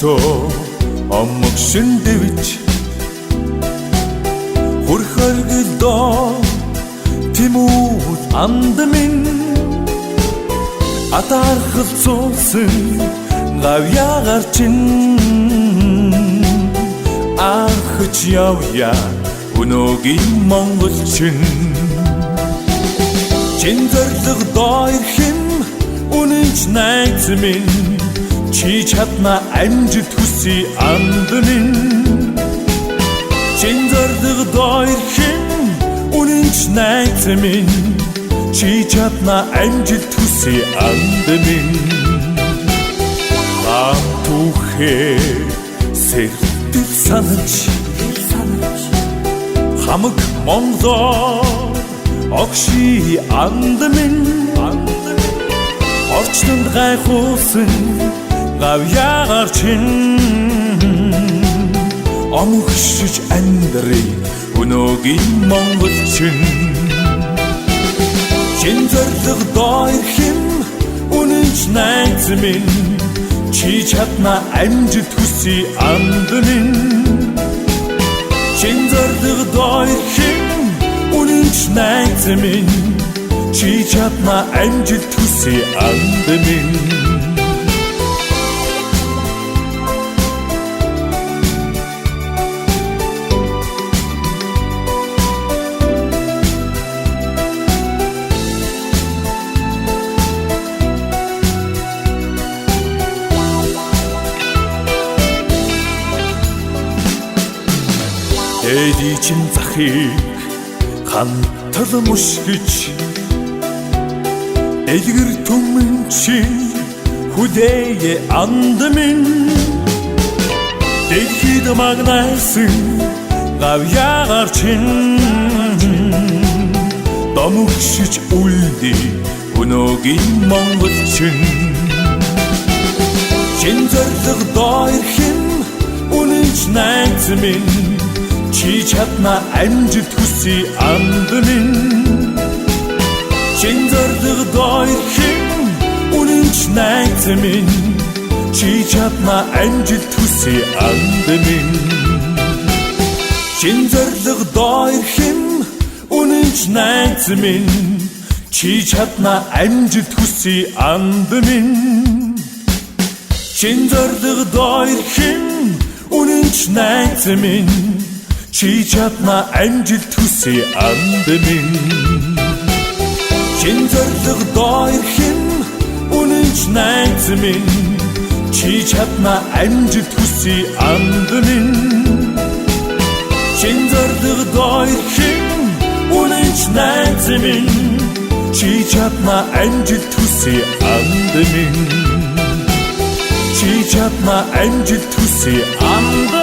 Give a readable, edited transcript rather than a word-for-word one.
Аммаг шиндэвч хурхаргилдоо тимүүд андмин атархалцуулсан гавьягаар чин ахч явъя өнөөгийн монголчин чин зориг дойрхим үнэнч найз минь чи чадна амжилт хүсье андмин чин зориг дойрхим үнэнч найз минь чи чадна амжилт хүсье андмин Тухэ сэртэл санаж хамаг Монголоор огши андмин орчнонд гайхуулсан гавьягаар чин омгшиж амьдрий өнөөгийн монголчин чин зориг дойрхим үнэнч найз минь чи чадна амжилт хүсье андмин чин зориг дойрхим үнэнч найз минь чи чадна амжилт хүсье андмин Эди чин захыг хантал мушгич элгэр түмэн чин хүдээ андмин дэлхийд магнайсан гавьягаар чин домогшиж үлдээ өнөөгийн монголчин чин зориг дойрхим үнэнч найз минь чи чадна амжилт хүсье андмин чин зориг дойрхим үнэнч найз минь чи чадна амжилт хүсье андмин чин зориг дойрхим үнэнч найз минь чи чадна амжилт хүсье андмин чин зориг дойрхим үнэнч найз минь чи чадна амжилт хүсье андмин чин зориг дойрхим үнэнч найз минь чи чадна амжилт хүсье андмин чин зориг дойрхим үнэнч найз минь чи чадна амжилт хүсье андмин чи чадна амжилт хүсье андмин